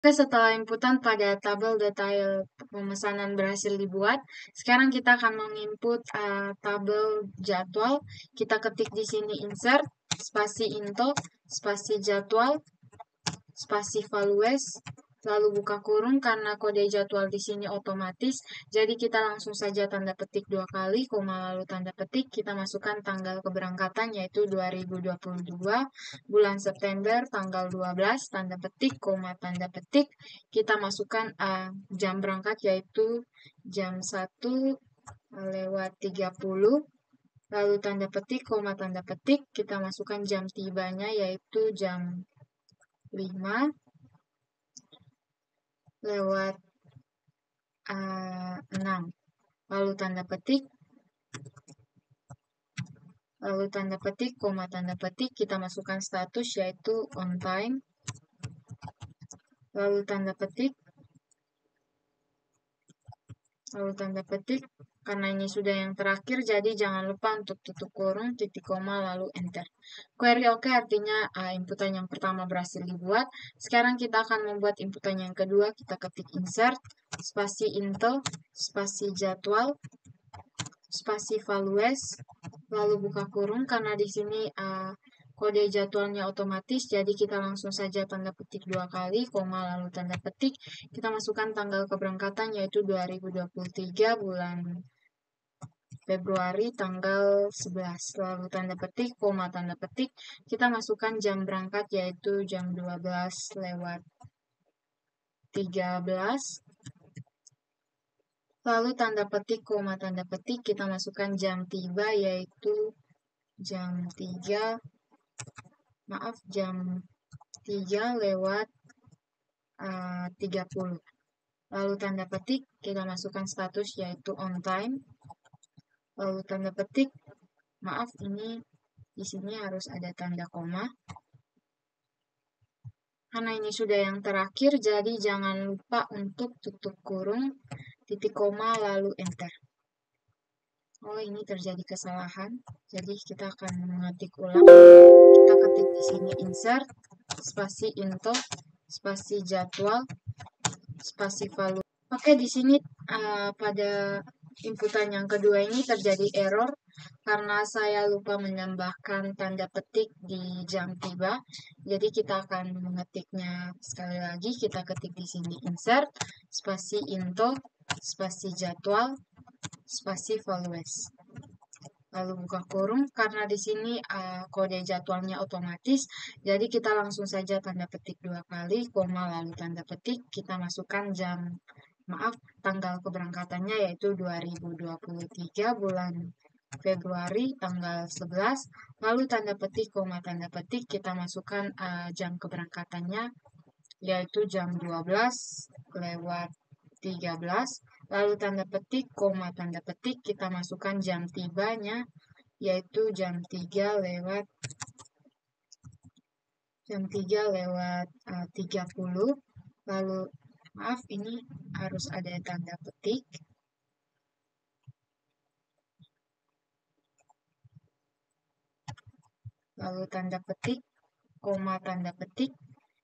Oke, setelah inputan pada tabel detail pemesanan berhasil dibuat, sekarang kita akan menginput tabel jadwal. Kita ketik di sini insert, spasi into, spasi jadwal, spasi values, lalu buka kurung karena kode jadwal di sini otomatis. Jadi kita langsung saja tanda petik 2 kali, koma lalu tanda petik, kita masukkan tanggal keberangkatan yaitu 2022 bulan September tanggal 12, tanda petik, koma tanda petik, kita masukkan jam berangkat yaitu jam 1:30, lalu tanda petik, koma tanda petik, kita masukkan jam tibanya yaitu jam 5:06, lalu tanda petik, koma tanda petik, kita masukkan status yaitu on time, lalu tanda petik, karena ini sudah yang terakhir, jadi jangan lupa untuk tutup kurung, titik koma, lalu enter. Query oke artinya inputan yang pertama berhasil dibuat. Sekarang kita akan membuat inputan yang kedua, kita ketik insert, spasi into, spasi jadwal, spasi values, lalu buka kurung karena di sini kode jadwalnya otomatis, jadi kita langsung saja tanda petik 2 kali, koma lalu tanda petik, kita masukkan tanggal keberangkatan yaitu 2023 bulan Februari tanggal 11, lalu tanda petik, koma tanda petik, kita masukkan jam berangkat yaitu jam 12:13, lalu tanda petik, koma tanda petik, kita masukkan jam tiba yaitu jam 3:30. Lalu tanda petik, kita masukkan status yaitu on time. Lalu tanda petik, ini di sini harus ada tanda koma. Karena ini sudah yang terakhir, jadi jangan lupa untuk tutup kurung, titik koma, lalu enter. Oh, ini terjadi kesalahan. Jadi kita akan mengetik ulang. Kita ketik di sini insert, spasi into, spasi jadwal, spasi value. Oke, di sini pada inputan yang kedua ini terjadi error karena saya lupa menambahkan tanda petik di jam tiba. Jadi kita akan mengetiknya sekali lagi. Kita ketik di sini insert, spasi into, spasi jadwal, spasi values. Lalu buka kurung karena di sini kode jadwalnya otomatis, jadi kita langsung saja tanda petik 2 kali, koma lalu tanda petik, kita masukkan tanggal keberangkatannya yaitu 2023 bulan Februari tanggal 11, lalu tanda petik, koma tanda petik, kita masukkan jam keberangkatannya yaitu jam 12:13, lalu tanda petik, koma tanda petik, kita masukkan jam tibanya yaitu jam 3:30, lalu ini harus ada tanda petik, lalu tanda petik, koma tanda petik,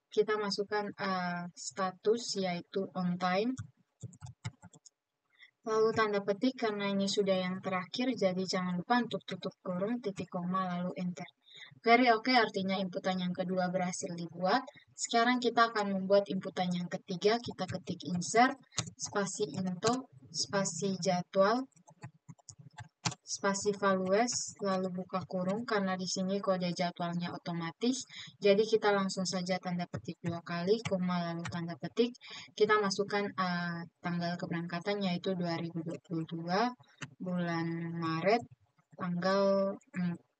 kita masukkan status yaitu on time, lalu tanda petik karena ini sudah yang terakhir, jadi jangan lupa untuk tutup kurung, titik koma, lalu enter. Query oke artinya inputan yang kedua berhasil dibuat. Sekarang kita akan membuat inputan yang ketiga, kita ketik insert, spasi into, spasi jadwal, spasi values, lalu buka kurung karena di sini kode jadwalnya otomatis. Jadi kita langsung saja tanda petik 2 kali, koma lalu tanda petik. Kita masukkan tanggal keberangkatan yaitu 2022 bulan Maret tanggal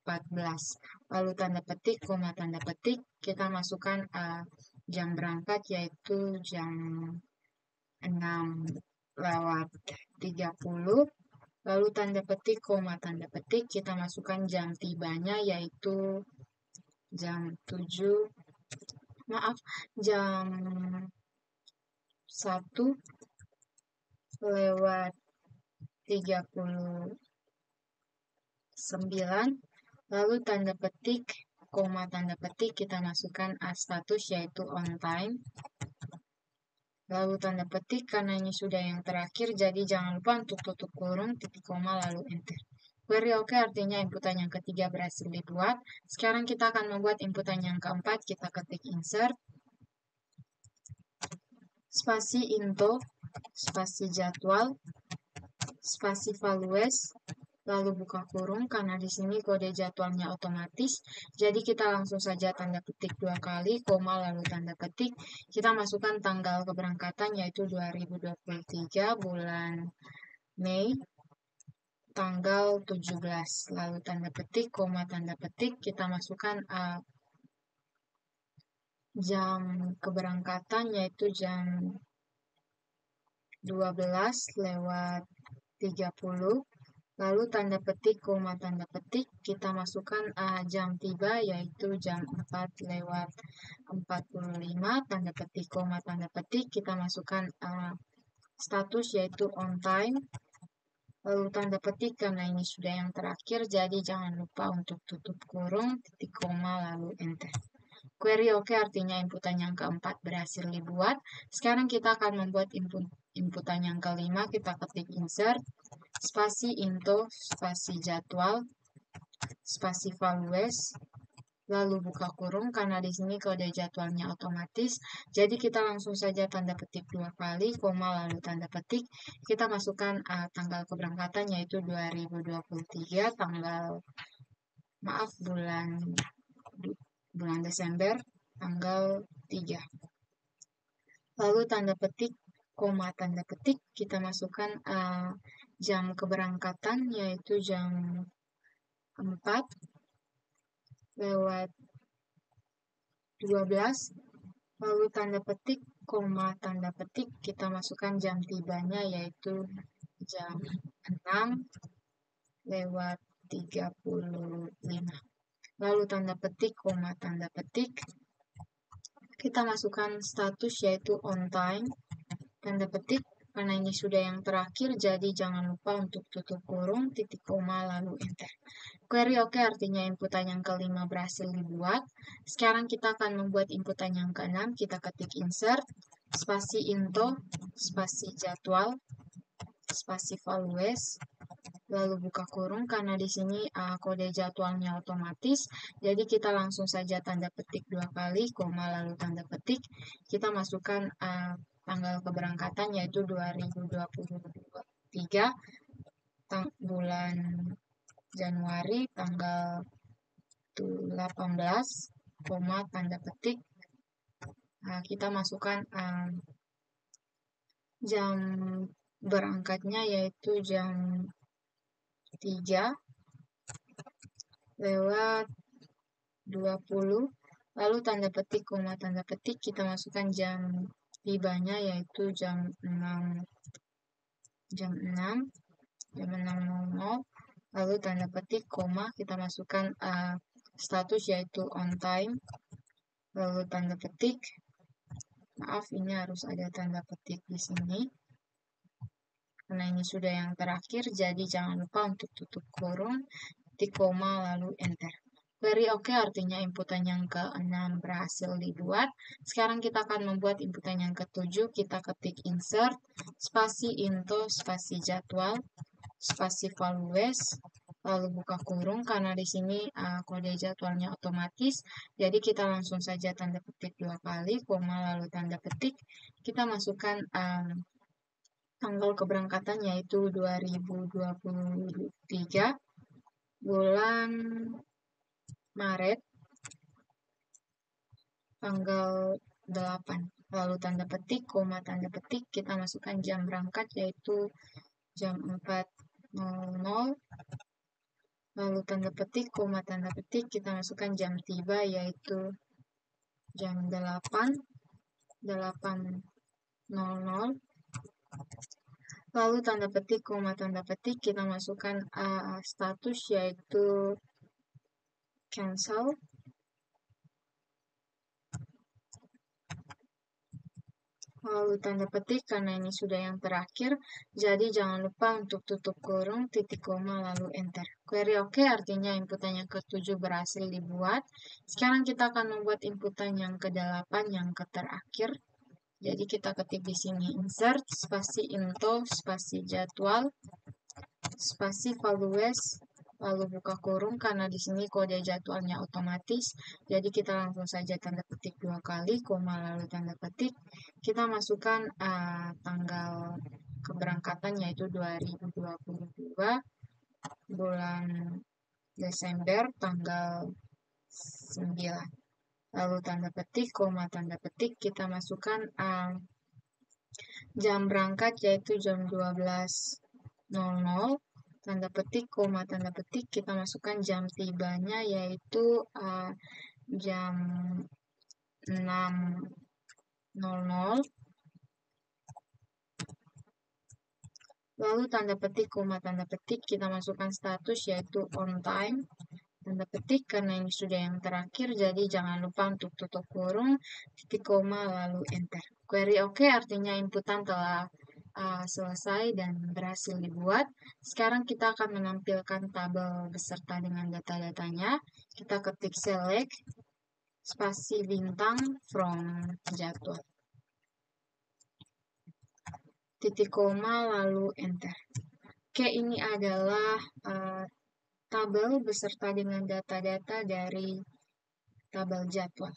14. Lalu tanda petik, koma tanda petik, kita masukkan jam berangkat yaitu jam 6:30. Lalu tanda petik, koma tanda petik, kita masukkan jam tibanya yaitu jam 1:39. Lalu tanda petik, koma tanda petik, kita masukkan status yaitu on time. lalu tanda petik, karena ini sudah yang terakhir, jadi jangan lupa untuk tutup kurung, titik koma, lalu enter. Query oke artinya inputan yang ketiga berhasil dibuat. Sekarang kita akan membuat inputan yang keempat, kita ketik insert, spasi into, spasi jadwal, spasi values, lalu buka kurung, karena di sini kode jadwalnya otomatis, jadi kita langsung saja tanda petik 2 kali, koma, lalu tanda petik, kita masukkan tanggal keberangkatan yaitu 2023 bulan Mei, tanggal 17, lalu tanda petik, koma, tanda petik, kita masukkan jam keberangkatan yaitu jam 12:30, lalu tanda petik, koma, tanda petik, kita masukkan jam tiba yaitu jam 4:45, tanda petik, koma, tanda petik, kita masukkan status yaitu on time, lalu tanda petik, karena ini sudah yang terakhir, jadi jangan lupa untuk tutup kurung, titik koma, lalu enter. Query oke artinya inputan yang keempat berhasil dibuat. Sekarang kita akan membuat inputan yang kelima, kita ketik insert, spasi into, spasi jadwal, spasi values, lalu buka kurung, karena di sini kode jadwalnya otomatis, jadi kita langsung saja tanda petik 2 kali, koma, lalu tanda petik, kita masukkan tanggal keberangkatan yaitu 2023, bulan Desember, tanggal 3. Lalu tanda petik, koma, tanda petik, kita masukkan jam keberangkatan yaitu jam 4:12, lalu tanda petik, koma, tanda petik, kita masukkan jam tibanya yaitu jam 6:35, lalu tanda petik, koma, tanda petik, kita masukkan status yaitu on time, tanda petik, karena ini sudah yang terakhir, jadi jangan lupa untuk tutup kurung, titik koma, lalu enter. Query oke artinya inputan yang kelima berhasil dibuat. Sekarang kita akan membuat inputan yang keenam, kita ketik insert, spasi into, spasi jadwal, spasi values, lalu buka kurung, karena di sini kode jadwalnya otomatis, jadi kita langsung saja tanda petik 2 kali, koma, lalu tanda petik, kita masukkan tanggal keberangkatan yaitu 2023, bulan Januari, tanggal 18, koma, tanda petik, kita masukkan jam berangkatnya yaitu jam 3:20, lalu tanda petik, koma, tanda petik, kita masukkan jam tibanya yaitu jam 6:00, lalu tanda petik, koma, kita masukkan status yaitu on time, lalu tanda petik, maaf ini harus ada tanda petik di sini, karena ini sudah yang terakhir, jadi jangan lupa untuk tutup kurung, titik koma, lalu enter. Query oke artinya inputan yang ke-6 berhasil dibuat. Sekarang kita akan membuat inputan yang ke-7, kita ketik insert, spasi into, spasi jadwal, spasi values, lalu buka kurung, karena di sini kode jadwalnya otomatis, jadi kita langsung saja tanda petik 2 kali, koma, lalu tanda petik, kita masukkan tanggal keberangkatan yaitu 2023, bulan Maret, tanggal 8, lalu tanda petik, koma, tanda petik, kita masukkan jam berangkat yaitu jam 4:00, lalu tanda petik, koma, tanda petik, kita masukkan jam tiba yaitu jam 8:00, lalu tanda petik, koma, tanda petik, kita masukkan status yaitu cancel, lalu tanda petik, karena ini sudah yang terakhir, jadi jangan lupa untuk tutup kurung, titik koma, lalu enter. Query oke artinya inputan yang ke-7 berhasil dibuat. Sekarang kita akan membuat inputan yang ke-8, yang terakhir. Jadi kita ketik di sini insert spasi info spasi jadwal spasi values lalu buka kurung, karena di sini kode jadwalnya otomatis. Jadi kita langsung saja tanda petik 2 kali, koma lalu tanda petik. Kita masukkan tanggal keberangkatan yaitu 2022 bulan Desember tanggal 9. Lalu tanda petik, koma tanda petik, kita masukkan jam berangkat yaitu jam 12.00, tanda petik, koma tanda petik, kita masukkan jam tibanya yaitu jam 6.00. Lalu tanda petik, koma tanda petik, kita masukkan status yaitu on time. Tanda petik, karena ini sudah yang terakhir, jadi jangan lupa untuk tutup kurung, titik koma, lalu enter. Query oke, artinya inputan telah selesai dan berhasil dibuat. Sekarang kita akan menampilkan tabel beserta dengan data-datanya. Kita ketik select, spasi bintang, from jadwal. Titik koma, lalu enter. Oke, ini adalah tabel beserta dengan data-data dari tabel jadwal.